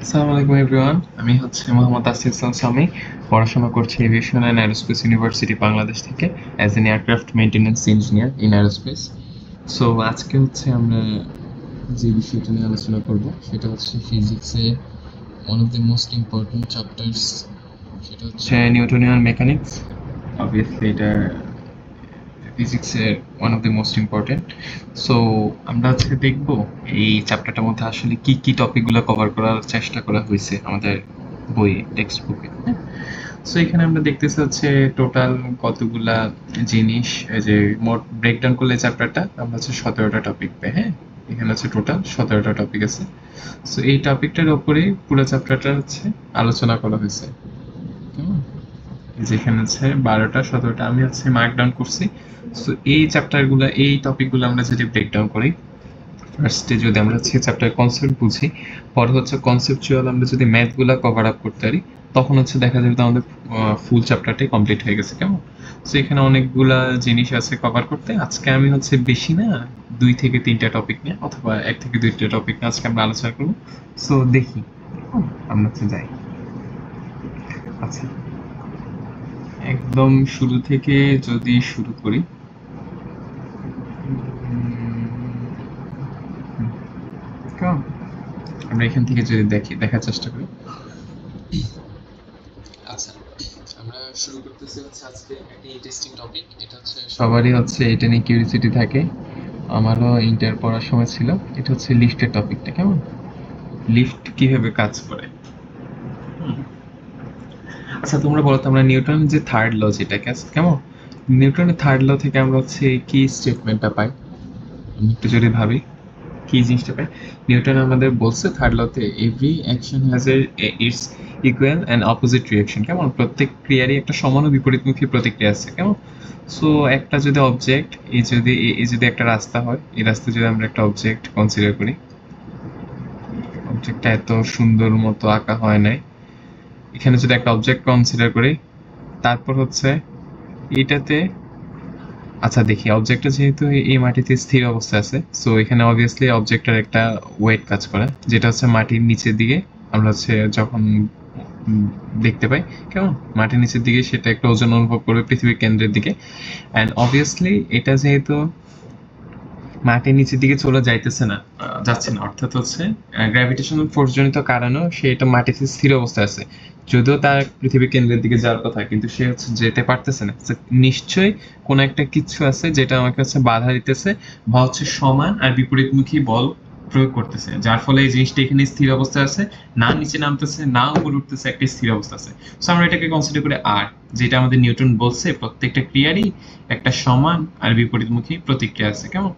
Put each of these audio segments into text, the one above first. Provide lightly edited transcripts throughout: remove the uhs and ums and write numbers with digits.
আসসালামু আলাইকুম এভরিওয়ান, আমি হচ্ছে মোহাম্মদ আসিফ ইসলাম সামি। পড়াশোনা করছি aviation and aerospace university Bangladesh থেকে as an aircraft maintenance engineer in aerospace. So আজকে হচ্ছে আমরা যে বিষয়টা নিয়ে আলোচনা করব সেটা হচ্ছে ফিজিক্সে one of the most important chapters, সেটা হচ্ছে নিউটনিয়ান মেকানিক্স। অবভিয়াসলি এটা ফিজিক্সের one of the most important. So আমরা আজকে দেখব এই চ্যাপ্টারটার মধ্যে আসলে কি কি টপিকগুলো কভার করার চেষ্টা করা হয়েছে আমাদের বইয়ে, টেক্সট বুকে। সো এখানে আমরা দেখতেছি হচ্ছে টোটাল কতগুলা জিনিস, এই যে মোট ব্রেকডাউন করলে চ্যাপ্টারটা আমরা হচ্ছে 17টা টপিক পাই। হ্যাঁ, এখানে হচ্ছে টোটাল 17টা টপিক আছে। সো এই টপিকটার উপরেই পুরো চ্যাপ্টারটা হচ্ছে আলোচনা করা হয়েছে। কেমন? যেখানে হচ্ছে 12টা 17টা আমি হচ্ছে মার্ক ডাউন করছি। সো এই চ্যাপ্টারগুলো, এই টপিকগুলো আমরা যদি ব্রেকডাউন করি, ফার্স্টে যদি আমরা হচ্ছে চ্যাপ্টার কনসেপ্ট বুঝি, পরে হচ্ছে কনসেপচুয়াল আমরা যদি ম্যাথগুলো কভার আপ করতে পারি, তখন হচ্ছে দেখা যাবে আমাদের ফুল চ্যাপ্টারটাই কমপ্লিট হয়ে গেছে। কেমন? সো এখানে অনেকগুলা জিনিস আছে কভার করতে। আজকে আমি হচ্ছে বেশি না, 2 থেকে 3টা টপিক নিয়ে অথবা 1 থেকে 2টা টপিক নিয়ে আজকে আমরা আলোচনা করবো। সো দেখি আমরা হচ্ছে যাই। আচ্ছা, একদম শুরু থেকে যদি শুরু করি, কেমন? আমরা এখান থেকে যদি দেখার চেষ্টা করি। আচ্ছা, আমরা শুরু করতেছি হচ্ছে আজকে একটা ইন্টারেস্টিং টপিক। এটা হচ্ছে সবারই হচ্ছে এটা নিয়ে কিউরিওসিটি থাকে, আমারও ইন্টার পড়ার সময় ছিল। এটা হচ্ছে লিফটের টপিকটা। কেমন? লিফট কিভাবে কাজ করে। আচ্ছা, তোমরা বলো তো, আমরা নিউটনের যে থার্ড ল, যেটাকে কেমন, নিউটনের থার্ড ল থেকে আমরা হচ্ছে কি স্টেটমেন্টটা পাই, আমি একটু যদি ভাবি কি জিনিসটা পাই। নিউটন আমাদের বলছে থার্ড লতে every action has its equal and opposite reaction. কেমন? প্রত্যেক ক্রিয়ারই একটা সমান ও বিপরীতমুখী প্রতিক্রিয়া আছে। কেমন? সো একটা যদি অবজেক্ট, এই যদি একটা রাস্তা হয়, এই রাস্তা যদি আমরা একটা অবজেক্ট কনসিডার করি, অবজেক্টটা এত সুন্দর মতো আঁকা হয় নাই, এখানে যদি একটা অবজেক্ট কনসিডার করি, তারপর হচ্ছে এটাতে, আচ্ছা দেখি, অবজেক্টটা যেহেতু এই মাটিতে স্থির অবস্থায় আছে, সো এখানে অবভিয়াসলি অবজেক্টের একটা ওয়েট কাজ করে, যেটা হচ্ছে মাটির নিচের দিকে আমরা হচ্ছে যখন দেখতে পাই। কেমন? মাটির নিচের দিকে সেটা একটা ওজন অনুভব করবে পৃথিবীর কেন্দ্রের দিকে। অ্যান্ড অবভিয়াসলি এটা যেহেতু মাটির নিচের দিকে চলে যাচ্ছে না, অর্থাৎ হচ্ছে গ্র্যাভিটেশনাল ফোর্স জনিত কারণেও সে এটা মাটিতে স্থির অবস্থায় আছে। যদিও তার পৃথিবীর কেন্দ্রের দিকে যাওয়ার কথা, কিন্তু সে হচ্ছে যেতে পারতেছে না। নিশ্চয়ই কোনো একটা কিছু আছে যেটা আমাকে হচ্ছে বাধা দিতেছে, বা হচ্ছে সমান আর বিপরীতমুখী বল প্রয়োগ করতেছে, যার ফলে এই জিনিসটা এখানে স্থির অবস্থায় আছে, না নিচে নামতেছে না উপরে উঠতেছে, একটা স্থির অবস্থা আছে। সো আমরা এটাকে কনসিডার করি আর, যেটা আমাদের নিউটন বলছে প্রত্যেকটা ক্রিয়ারই একটা সমান আর বিপরীতমুখী প্রতিক্রিয়া আছে। কেমন?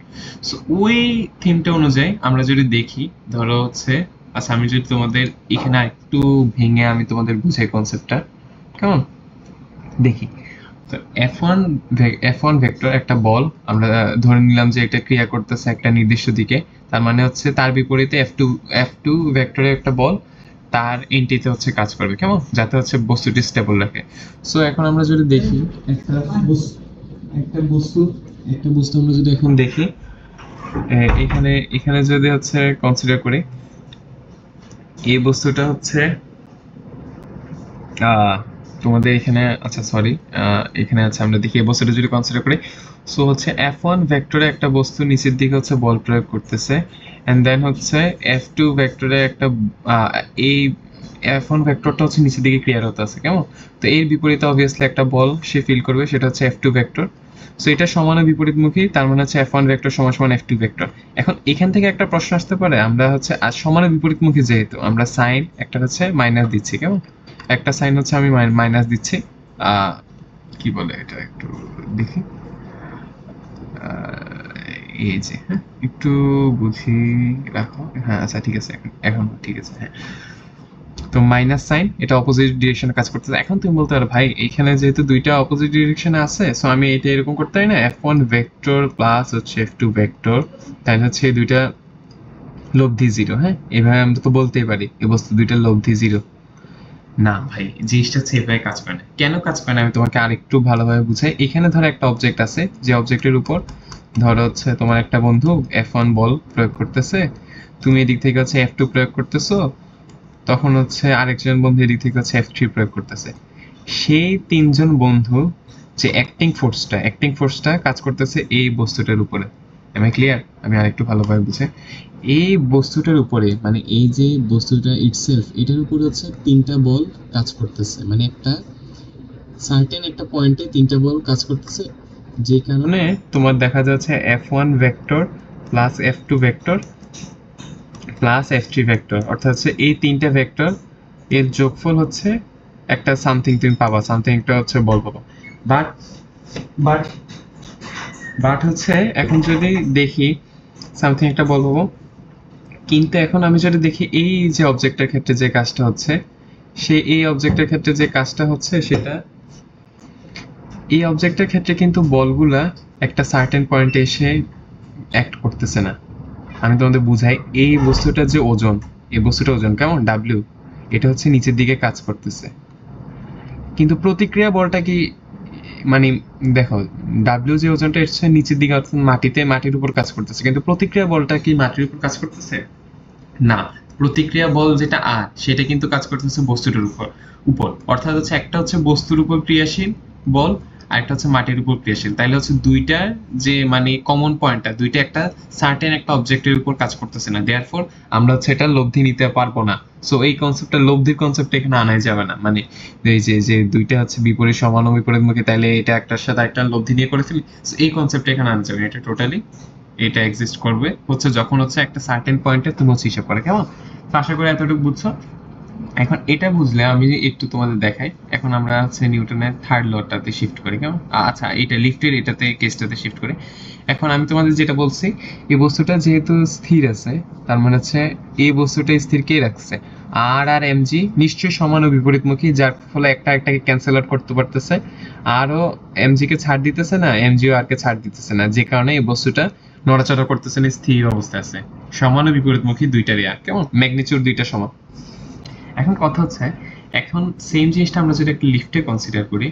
সো ওই থিমটা অনুযায়ী আমরা যদি দেখি, ধরো হচ্ছে, আচ্ছা আমি যদি তোমাদের এখানে একটু ভেঙে আমি তোমাদের বুঝাই কনসেপ্টটা। কেমন? দেখি, তো এফ ওয়ান ভেক্টর একটা বল, আমরা ধরে নিলাম যে এটা ক্রিয়া করতেছে একটা নির্দিষ্ট দিকে, তার মানে হচ্ছে তার বিপরীতে এফ টু ভেক্টরের একটা বল তার এন্টিতে হচ্ছে কাজ করবে। কেমন? যাতে হচ্ছে বস্তুটি স্টেবল রাখে। সো এখন আমরা যদি দেখি একটা একটা বস্তু একটা বস্তু আমরা যদি এখন দেখি, এখানে এখানে যদি হচ্ছে কনসিডার করি, এই বস্তুটা হচ্ছে তোমাদের এখানে, আচ্ছা সরি, এখানে আছে, আমরা দেখি এই বস্তুটা যদি কনসিডার করি। সো হচ্ছে এফ ওয়ান ভেক্টরে একটা বস্তু নিচের দিকে হচ্ছে বল প্রয়োগ করতেছে, অ্যান্ড দেন হচ্ছে এফ টু ভেক্টরে একটা, এই এফ ওয়ান ভেক্টরটা হচ্ছে নিচের দিকে ক্লিয়ার হতে আছে। কেমন? তো এর বিপরীতে অবভিয়াসলি একটা বল সে ফিল করবে, সেটা হচ্ছে এফ টু ভেক্টর। সো এটা সমান বিপরীতমুখী, তার মানে হচ্ছে এফ ওয়ান ভেক্টর সমান সমান এফ টু ভেক্টর। এখন এখান থেকে একটা প্রশ্ন আসতে পারে, আমরা হচ্ছে আজ সমান বিপরীতমুখী যেহেতু আমরা সাইন একটা হচ্ছে মাইনাস দিচ্ছি। কেমন? একটা সাইন হচ্ছে আমি মাইনাস দিচ্ছি, কি বলে এটা একটু দেখি, এই যে, হ্যাঁ একটু বুঝি রাখো। হ্যাঁ আচ্ছা ঠিক আছে, এখন ঠিক আছে। হ্যাঁ, তো মাইনাস সাইন এটা অপোজিট ডিরেকশনে কাজ করতেছে। এখন তুমি বলতে পারো ভাই এখানে যেহেতু দুইটা অপোজিট ডিরেকশনে আছে, সো আমি এটা এরকম করতে পারি না, এফ ওয়ান ভেক্টর প্লাস হচ্ছে এফ টু ভেক্টর, তাই হচ্ছে এই দুইটা লব্ধি জিরো। হ্যাঁ, এভাবে আমরা তো বলতেই পারি এই বস্তু দুইটা লব্ধি জিরো। না ভাই, জিনিসটা হচ্ছে এভাবে কাজ করে না। কেন কাজ করে না আমি তোমাকে আরেকটু ভালোভাবে বুঝাই। এখানে ধরো একটা অবজেক্ট আছে, যে অবজেক্টের উপর ধরো হচ্ছে তোমার একটা বন্ধু এফ ওয়ান বল প্রয়োগ করতেছে, তুমি এদিক থেকে হচ্ছে এফ টু প্রয়োগ করতেছো, তখন হচ্ছে আরেকজন বন্ধু এদিক থেকে হচ্ছে F3 প্রয়োগ করতেছে। সেই তিনজন বন্ধু যে অ্যাক্টিং ফোর্সটা কাজ করতেছে এই বস্তুটার উপরে। আমি ক্লিয়ার? আমি আরেকটু ভালোভাবে বুঝে, এই বস্তুটার উপরে মানে এই যে বস্তুটা ইটসেলফ এটার উপরে হচ্ছে তিনটা বল কাজ করতেছে, মানে একটা সার্টেন একটা পয়েন্টে তিনটা বল কাজ করতেছে, যে কারণে তোমার দেখা যাচ্ছে F1 vector plus F2 vector plus F3 vector, অর্থাৎ হচ্ছে এই তিনটা ভেক্টর এর যোগফল হচ্ছে একটা সামথিং তুমি পাবা, সামথিং একটা হচ্ছে বল পাবা। বাট বাট বাট হচ্ছে এখন যদি দেখি সামথিং একটা বল পাবো, কিন্তু এখন আমি যদি দেখি এই যে অবজেক্টের ক্ষেত্রে যে কাজটা হচ্ছে, এই অবজেক্টের ক্ষেত্রে যে কাজটা হচ্ছে সেটা এই অবজেক্টের ক্ষেত্রে কিন্তু বলগুলা একটা সার্টেন পয়েন্টে এসে অ্যাক্ট করতেছে না। আমি তোমাদের বুঝাই, এই বস্তুটা যে ওজন, এই বস্তুটা ওজন কেমন ডাব্লিউ, এটা হচ্ছে নিচের দিকে কাজ করতেছে, কিন্তু প্রতিক্রিয়া বলটা কি মানে দেখো ডাব্লিউ যে ওজনটা হচ্ছে নিচের দিকে অর্থাৎ মাটির উপর কাজ করতেছে, কিন্তু প্রতিক্রিয়া বলটা কি মাটির উপর কাজ করতেছে না। প্রতিক্রিয়া বল যেটা আর সেটা কিন্তু কাজ করতেছে বস্তুটার উপর অর্থাৎ হচ্ছে একটা হচ্ছে বস্তুর উপর ক্রিয়াশীল বল আর একটা হচ্ছে মাটির উপর ক্রিয়াশীল, তাইলে হচ্ছে দুইটার যে মানে কমন পয়েন্টটা দুইটা একটা সার্টেন একটা অবজেক্টের উপর কাজ করতেছে না, দেয়ারফর আমরা হচ্ছে এটা লব্ধি নিতে পারবো না। সো এই কনসেপ্টটা লব্ধির কনসেপ্ট এখানে আনাই যাবে না, মানে এই যে যে দুইটা হচ্ছে বিপরীত সমান ও বিপরীতমুখী, তাইলে এটা একটার সাথে একটা লব্ধি নিয়ে করে ফেলি, এই কনসেপ্ট এখানে আনা যাবে, এটা টোটালি এটা এক্সিস্ট করবে হচ্ছে যখন হচ্ছে একটা সার্টেন পয়েন্টে তুমি হচ্ছে হিসাব করে, কেমন? তো আশা করি এতটুকু বুঝছো। এখন এটা বুঝলে আমি একটু তোমাদের দেখাই, এখন আমরা হচ্ছে নিউটনের থার্ড লটাতে শিফট করি, কেমন? আচ্ছা এটা লিফটের এটাতে কেসটাতে শিফট করি। এখন আমি তোমাদের যেটা বলছি, এই বস্তুটা যেহেতু স্থির আছে তার মানে হচ্ছে এই বস্তুটা স্থির কে রাখছে, আর আর এমজি নিশ্চয়ই সমান ও বিপরীতমুখী, যার ফলে একটা একটাকে ক্যান্সেল আউট করতে পারতেছে, আরও এমজি কে ছাড় দিতেছে না, এমজিও আর কে ছাড় দিতেছে না, যে কারণে এই বস্তুটা নড়াচড়া করতেছে না, স্থির অবস্থায় আছে, সমান ও বিপরীতমুখী দুইটারই আর, কেমন? ম্যাগনিটিউড দুইটা সমান। এখন কথা হচ্ছে এখন সেম জিনিসটা আমরা যদি একটা লিফটে কনসিডার করি,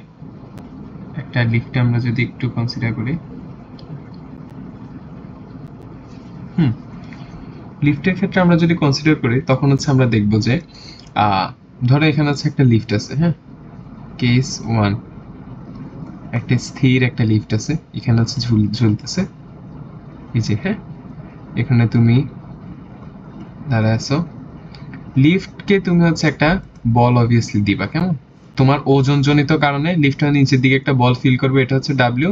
একটা লিফটে আমরা যদি একটু কনসিডার করি, লিফটের ক্ষেত্রে আমরা যদি কনসিডার করি তখন হচ্ছে আমরা দেখব যে ধরো এখানে হচ্ছে একটা লিফট আছে, হ্যাঁ, কেস 1 একটা স্থির একটা লিফট আছে, এখানে হচ্ছে ঝুলতেছে এই যে, হ্যাঁ, এখানে তুমি দাঁড়ায় আছো, লিফটকে তুমি হচ্ছে একটা বল অবভিয়াসলি দিবা, কেমন? তোমার ওজন জনিত কারণে লিফটটা নিচের দিকে একটা বল ফিল করবে, এটা হচ্ছে ডাব্লিউ,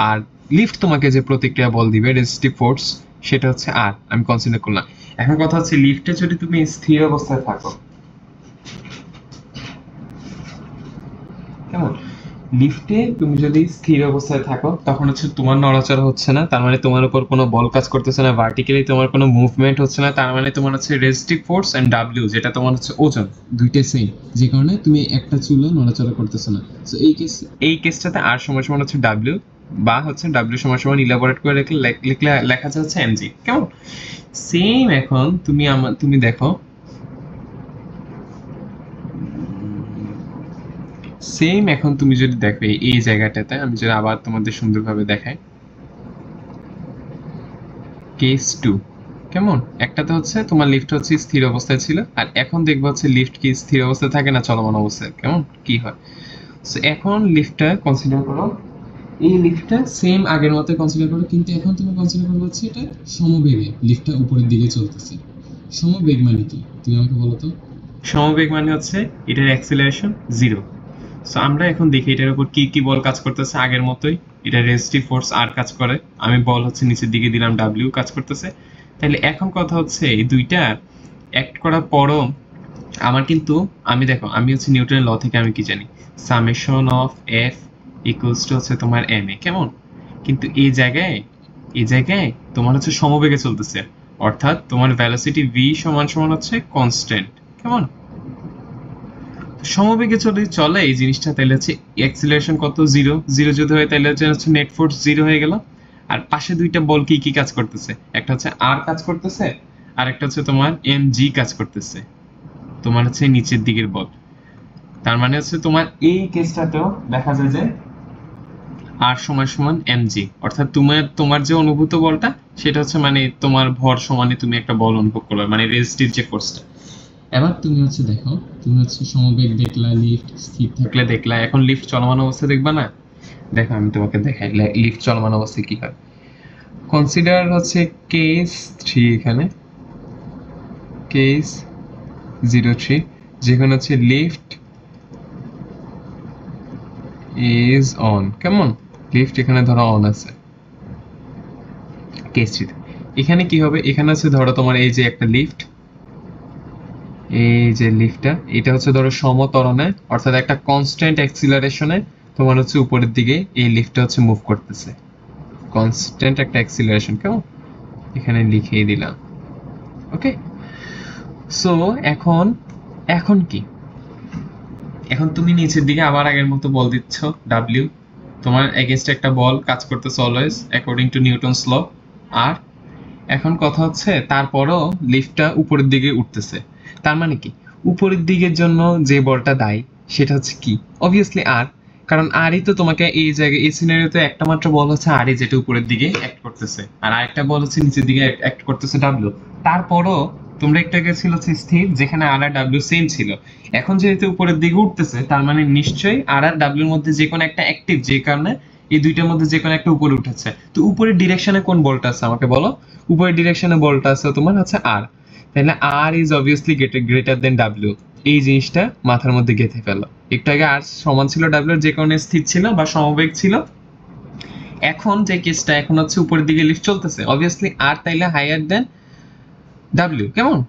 আর লিফট তোমাকে যে প্রতিক্রিয়া বল দিবে রেজিস্টিভ ফোর্স সেটা হচ্ছে আর, আমি কনসিডার করলাম। এখন কথা হচ্ছে লিফটে যদি তুমি স্থির অবস্থায় থাকো, কেমন? লিফটে তুমি যদি স্থির অবস্থায় থাকো তখন হচ্ছে তোমার নড়াচড়া হচ্ছে না, তার মানে তোমার উপর কোনো বল কাজ করতেছে না, ভার্টিক্যালি তোমার কোনো মুভমেন্ট হচ্ছে না, তার মানে তোমার হচ্ছে রেজিস্টিভ ফোর্স এন্ড ডাব্লিউ যেটা তোমার হচ্ছে ওজন দুইটাই সেম, যে কারণে তুমি একটা চুলও নড়াচড়া করতেছে না। সো এই কেসটাতে আর সমান সমান হচ্ছে ডাব্লিউ, বা হচ্ছে ডাব্লিউ সমান সমান ইলাবোরেট করে লিখলে লেখা যায় হচ্ছে এমজি, কেমন? সেম এখন তুমি দেখো সেম এখন তুমি যদি দেখো এই জায়গাটাতে আমি যদি আবার তোমাদের সুন্দরভাবে দেখাই, কেস 2, কেমন? একটাতে হচ্ছে তোমার লিফট হচ্ছে স্থির অবস্থায় ছিল, আর এখন দেখবো হচ্ছে লিফট কি স্থির অবস্থায় থাকে না চলমান অবস্থায়, কেমন কি হয়? সো এখন লিফটটা কনসিডার করো, এই লিফটটা সেম আগের মতো কনসিডার করো, কিন্তু এখন তুমি কনসিডার করবে হচ্ছে এটা সমবেগে লিফটটা উপরের দিকে চলতেছে। সমবেগ মানে কি তুমি আমাকে বলো তো? সমবেগ মানে হচ্ছে এটার অ্যাক্সিলারেশন 0। সো আমরা এখন দেখি এটার উপর কি কি বল কাজ করতেছে, আগের মতোই এটা রেজিস্টিভ ফোর্স আর কাজ করে, আমি বল হচ্ছে নিচের দিকে দিলাম ডাব্লিউ কাজ করতেছে। তাহলে এখন কথা হচ্ছে এই দুইটা অ্যাক্ট করার পরও আমার কিন্তু আমি দেখো আমি হচ্ছে নিউটনের ল থেকে আমি কি জানি, summation of F equals to হচ্ছে তোমার এম এ, কেমন? কিন্তু এই জায়গায় তোমার হচ্ছে সমবেগে চলতেছে, অর্থাৎ তোমার ভেলোসিটি ভি সমান সমান হচ্ছে কনস্ট্যান্ট, কেমন? সমবেগে চলে এই জিনিসটা, তাহলে হচ্ছে অ্যাক্সিলারেশন কত, 0 0 যদি হয় তাহলে হচ্ছে নেট ফোর্স 0 হয়ে গেল। আর পাশে দুইটা বল কি কি কাজ করতেছে, একটা হচ্ছে আর কাজ করতেছে আর একটা হচ্ছে তোমার এম জি কাজ করতেছে, তোমার হচ্ছে নিচের দিকের বল। তার মানে হচ্ছে তোমার এই কেসটাতেও দেখা যায় যে আর সমান সমান এম জি, অর্থাৎ তোমার যে অনুভূত বলটা সেটা হচ্ছে মানে তোমার ভর সমানে তুমি একটা বল অনুভব করবে, মানে রেজিস্টিভ যে ফোর্সটা। এবার তুমি হচ্ছে দেখো, তুমি হচ্ছে সমবেগ দেখলা, লিফট স্থির থাকলে দেখলা, এখন লিফট চলমান অবস্থা দেখবা না? দেখো আমি তোমাকে দেখাই লিফট চলমান অবস্থায় কি হয়। কনসিডার হচ্ছে কেস 3, এখানে কেস 03, যেখানে হচ্ছে লিফট ইজ অন। কেমন? লিফট এখানে ধরো অন আছে কেস 3। এখানে কি হবে, এখানে হচ্ছে ধরো তোমার এই যে একটা লিফট, এই যে লিফটটা, এটা হচ্ছে ধরো সমত্বরণে অর্থাৎ একটা কনস্ট্যান্ট অ্যাক্সিলারেশনে তোমার হচ্ছে উপরের দিকে এই লিফটটা হচ্ছে মুভ করতেছে, কনস্ট্যান্ট একটা অ্যাক্সিলারেশন। কেমন? এখানে লিখিয়ে দিলাম। ওকে, সো এখন এখন কি, এখন তুমি নিচের দিকে আবার আগের মতো বল দিচ্ছ ডাব্লিউ, তোমার এগেনস্ট একটা বল কাজ করতেছে অলওয়েজ অ্যাকর্ডিং টু নিউটনস ল। আর এখন কথা হচ্ছে তারপরও লিফটটা উপরের দিকে উঠতেছে, তার মানে কি উপরের দিকের জন্য যে বলটা দায়ী সেটা হচ্ছে কি, অবভিয়াসলি আর, কারণ আরই তো তোমাকে এই জায়গায় এই সিনারিওতে একটা মাত্র বল হচ্ছে আরই যেটা উপরের দিকে অ্যাক্ট করতেছে, আর আরেকটা বল হচ্ছে নিচের দিকে অ্যাক্ট করতেছে ডাব্লিউ। তারপরও তোমরা একটা ছিল হচ্ছে স্থির, যেখানে আর আর ডাব্লিউ সেম ছিল। এখন যেহেতু উপরের দিকে উঠতেছে তার মানে নিশ্চয়ই আর আর ডাব্লিউর মধ্যে যে কোনো একটা অ্যাক্টিভ, যে কারণে এই দুইটার মধ্যে যে কোনো একটা উপরে উঠেছে। তো উপরের ডিরেকশনে কোন বলটা আছে আমাকে বলো? উপরের ডিরেকশনে বলটা আছে তোমার হচ্ছে আর, তাহলে R is obviously greater than W. এই জিনিসটা মাথার মধ্যে গেঁথে ফেলো। একটু আগে আর সমান ছিল ডাব্লিউ, যে কারণে স্থির ছিল বা সমবেগ ছিল। এখন যে কেসটা, এখন হচ্ছে উপরের দিকে লিফট চলতেছে, অবভিয়াসলি আর তাইলে হাইয়ার দেন ডাব্লিউ। কেমন?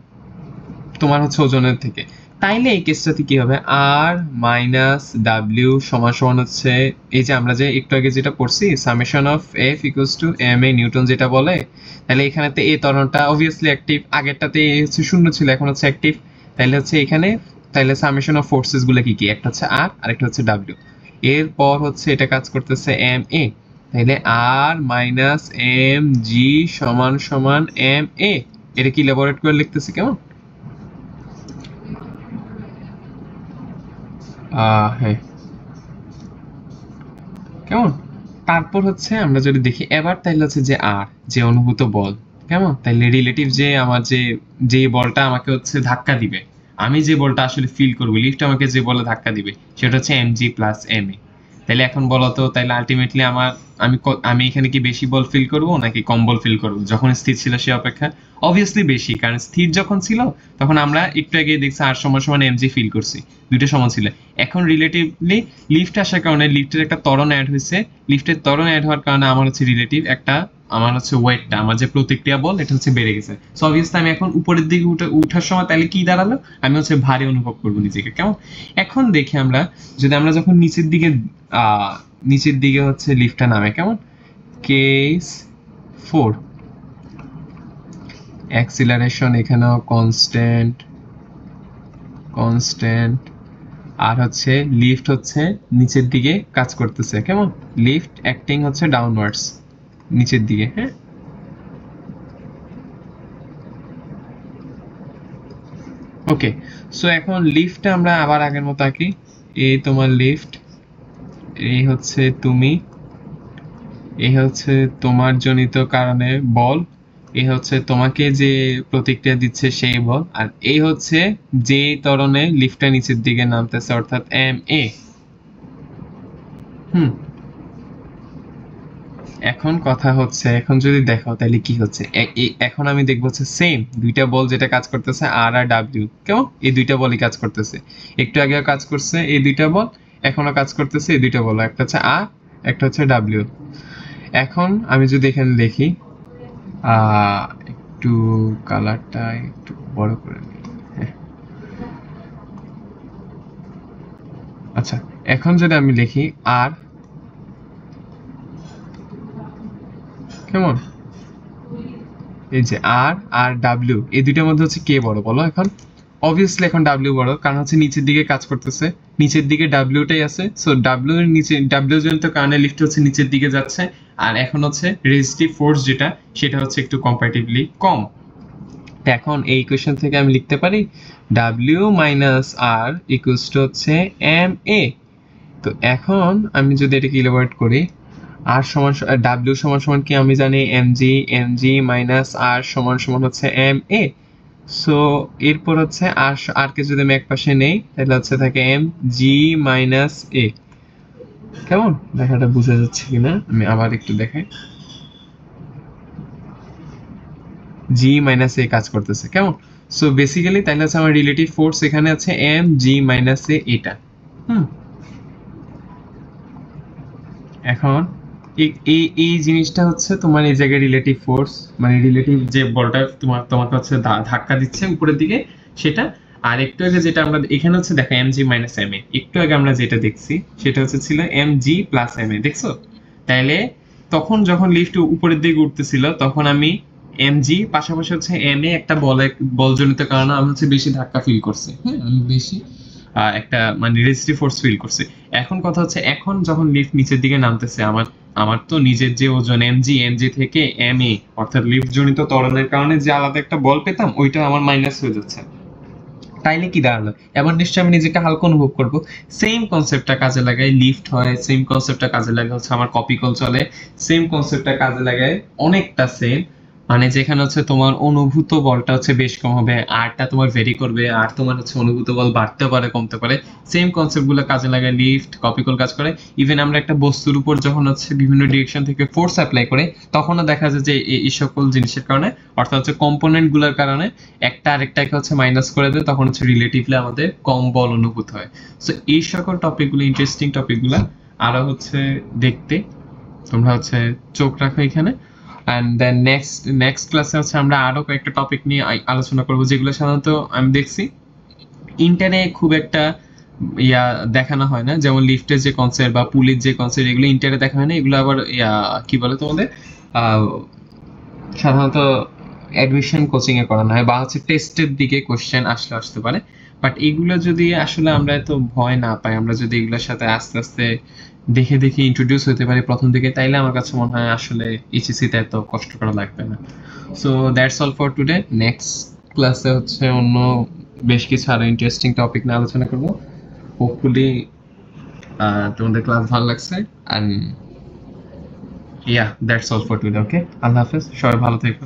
তোমার হচ্ছে ওজনের থেকে। তাইলে এই কেসটাতে কি হবে, আর মাইনাস ডাব্লিউ সমান সমান হচ্ছে এই যে আমরা যে একটু আগে যেটা পড়ছি summation of F equals to M A Newton যেটা বলে। তাহলে এখানেতে এই ত্বরণটা অবভিয়াসলি অ্যাক্টিভ, আগেরটাতে হচ্ছে শূন্য ছিল, এখন হচ্ছে অ্যাক্টিভ। তাহলে হচ্ছে এখানে, তাহলে সামেশন অফ ফোর্সেস গুলো কি কি, একটা হচ্ছে আর আরেকটা হচ্ছে ডাব্লিউ। এরপর হচ্ছে এটা কাজ করতেছে এম এ, তাহলে আর মাইনাস এম জি সমান সমান এম এ। এটা কি ল্যাবরেট করে লিখতেছি কেমন? হ্যাঁ, কেমন? তারপর হচ্ছে আমরা যদি দেখি এবার, তাইলে হচ্ছে যে আর যে অনুভূত বল, কেমন? তাইলে রিলেটিভ যে আমার যে বলটা আমাকে হচ্ছে ধাক্কা দিবে, আমি যে বলটা আসলে ফিল করবো, লিফট আমাকে যে বলে ধাক্কা দিবে সেটা হচ্ছে M G plus M A. তাহলে এখন বলো তো, তাইলে আলটিমেটলি আমার আমি এখানে কি বেশি বল ফিল করব নাকি কম বল ফিল করব যখন স্থির ছিল সে অপেক্ষা? অবভিয়াসলি বেশি, কারণ স্থির যখন ছিল তখন আমরা একটু আগে দেখছি আর সমান সমান এমজি ফিল করছি, দুইটা সমান ছিল। এখন রিলেটিভলি লিফট আসার কারণে লিফটের একটা ত্বরণ অ্যাড হয়েছে, লিফটের ত্বরণ অ্যাড হওয়ার কারণে আমার হচ্ছে রিলেটিভ একটা, আমার হচ্ছে ওয়েটটা, আমার যে প্রতিক্রিয়া বল এটা হচ্ছে বেড়ে গেছে। সো অবভিয়াসলি আমি এখন উপরের দিকে উঠার সময় তাহলে কি দাঁড়ালো, আমি হচ্ছে ভারী অনুভব করবো নিজেকে। কেমন? এখন দেখি আমরা যদি আমরা যখন নিচের দিকে হচ্ছে লিফটটা নামে, কেমন? কেস 4, অ্যাক্সিলারেশন এখানেও কনস্ট্যান্ট কনস্ট্যান্ট, আর হচ্ছে লিফট হচ্ছে নিচের দিকে কাজ করতেছে। কেমন? লিফট অ্যাক্টিং হচ্ছে ডাউনওয়ার্ডস, নিচের দিকে। হ্যাঁ, ওকে। সো এখন লিফটটা আমরা আবার আগের মতো আঁকি। এই তোমার লিফট, এই হচ্ছে তুমি, এই হচ্ছে তোমার জনিত কারণে বল, এই হচ্ছে তোমাকে যে প্রতিক্রিয়া দিচ্ছে সেই বল, আর এই হচ্ছে যে ত্বরণে লিফটটা নিচের দিকে নামতেছে অর্থাৎ এম এ। হুম, এখন কথা হচ্ছে, এখন যদি দেখো তাহলে কি হচ্ছে, এখন আমি দেখবো হচ্ছে সেম দুইটা বল যেটা কাজ করতেছে আর আর ডাব্লিউ। কেমন? এই দুইটা বলই কাজ করতেছে, একটু আগে কাজ করছে এই দুইটা বল, এখনো কাজ করতেছে এই দুইটা বল, একটা হচ্ছে আর একটা হচ্ছে ডাব্লিউ। এখন আমি যদি এখানে লিখি, একটু কালারটা একটু বড় করে নিই। হ্যাঁ, আচ্ছা, এখন যদি আমি লিখি আর, কেমন? এই যে আর আর ডাব্লিউ, এই দুইটার মধ্যে হচ্ছে কে বড় বলো এখন? অবভিয়াসলি এখন ডাব্লিউ বড়, কারণ হচ্ছে নিচের দিকে কাজ করতেছে, নিচের দিকে ডাব্লিউটাই আছে। সো ডাব্লিউ এর নিচে, ডাব্লিউ জনিত কারণে লিফট হচ্ছে নিচের দিকে যাচ্ছে, আর এখন হচ্ছে রেজিস্টিভ ফোর্স যেটা সেটা হচ্ছে একটু কম্পারেটিভলি কম। এখন এই ইকুয়েশন থেকে আমি লিখতে পারি W minus R equals to হচ্ছে এম এ। তো এখন আমি যদি এটাকে ইলাবোরেট করি, আর সমান ডাব্লিউ সমান সমান কি আমি জানি এম জি মাইনাস আর সমান সমান হচ্ছে এম এ। সো এরপর হচ্ছে আর কে যদি আমি এক পাশে নেই তাহলে হচ্ছে থাকে এম জি মাইনাস এ। কেমন দেখাটা বোঝা যাচ্ছে কিনা আমি আবার একটু দেখাই। জি মাইনাস এ কাজ করতেছে কেমন। সো বেসিক্যালি তাহলে হচ্ছে আমার রিলেটিভ ফোর্স এখানে আছে এম জি মাইনাস এ এটা। হুম এখন এই জিনিসটা হচ্ছে তোমার এই জায়গায় রিলেটিভ ফোর্স, মানে রিলেটিভ যে বলটা তোমাকে হচ্ছে ধাক্কা দিচ্ছে উপরের দিকে সেটা। আর একটু আগে যেটা আমরা এখানে হচ্ছে দেখো M G minus M A, একটু আগে আমরা যেটা দেখছি সেটা হচ্ছে ছিল M G plus M A, দেখছো? তাইলে তখন যখন লিফট উপরের দিকে উঠতেছিল তখন আমি এম জি পাশাপাশি হচ্ছে এম এ একটা বলজনিত কারণে আমি হচ্ছে বেশি ধাক্কা ফিল করছি, হ্যাঁ আমি বেশি একটা মানে রেজিস্ট্রিভ ফোর্স ফিল করছি। এখন কথা হচ্ছে এখন যখন লিফট নিচের দিকে নামতেছে আমার আমার তো নিজের যে ওজন এমজি থেকে এম এ অর্থাৎ লিফট জনিত ত্বরণের কারণে যে আলাদা একটা বল পেতাম ওইটা আমার মাইনাস হয়ে যাচ্ছে। তাইলে কি দাঁড়ালো, এবার নিশ্চয়ই আমি নিজেকে হালকা অনুভব করব। সেম কনসেপ্টটা কাজে লাগাই লিফট হয়, সেম কনসেপ্টটা কাজে লাগে হচ্ছে আমার কপি কল চলে, সেম কনসেপ্টটা কাজে লাগায় অনেকটা সেম। মানে যেখানে হচ্ছে তোমার অনুভূত বলটা হচ্ছে বেশ কম হবে, আরটা তোমার ভেরি করবে, আর তোমার হচ্ছে অনুভূত বল বাড়তে পারে কমতে পারে। সেম কনসেপ্ট গুলো কাজে লাগায় লিফট কপি কল কাজ করে। ইভেন আমরা একটা বস্তুর উপর যখন হচ্ছে বিভিন্ন ডিরেকশন থেকে ফোর্স অ্যাপ্লাই করে তখনও দেখা যায় যে এই সকল জিনিসের কারণে অর্থাৎ হচ্ছে কম্পোনেন্ট গুলোর কারণে একটা আরেকটাকে হচ্ছে মাইনাস করে দেয়, তখন হচ্ছে রিলেটিভলি আমাদের কম বল অনুভূত হয়। সো এই সকল টপিকগুলো ইন্টারেস্টিং টপিকগুলো আরো হচ্ছে দেখতে তোমরা হচ্ছে চোখ রাখো এখানে। অ্যান্ড দেন নেক্সট ক্লাসে হচ্ছে আমরা আরো কয়েকটা টপিক নিয়ে আলোচনা করবো যেগুলো সাধারণত আমি দেখছি ইন্টারে খুব একটা ইয়া দেখানো হয় না, যেমন লিফটের যে কনসেপ্ট বা পুলির যে কনসেপ্ট এগুলো ইন্টারে দেখা হয় না, এগুলো আবার ইয়া কি বলে তোমাদের সাধারণত অ্যাডমিশন কোচিং এ করানো হয় বা হচ্ছে টেস্টের দিকে কোশ্চেন আসতে পারে। বাট এগুলো যদি আসলে আমরা এত ভয় না পাই, আমরা যদি এগুলোর সাথে আস্তে আস্তে দেখে দেখে ইন্ট্রোডিউস হতে পারি প্রথম দিকে, তাইলে আমার কাছে মনে হয় আসলে এইচএসসি তে এত কষ্ট করা লাগবে না। So that's all for today. Next ক্লাসে হচ্ছে অন্য বেশ কিছু আরো ইন্টারেস্টিং টপিক নিয়ে আলোচনা করবো। হোপফুলি তোমাদের ক্লাস ভালো লাগছে। And yeah, that's all for today. Okay, আল্লাহ হাফেজ, সবাই ভালো থেকো।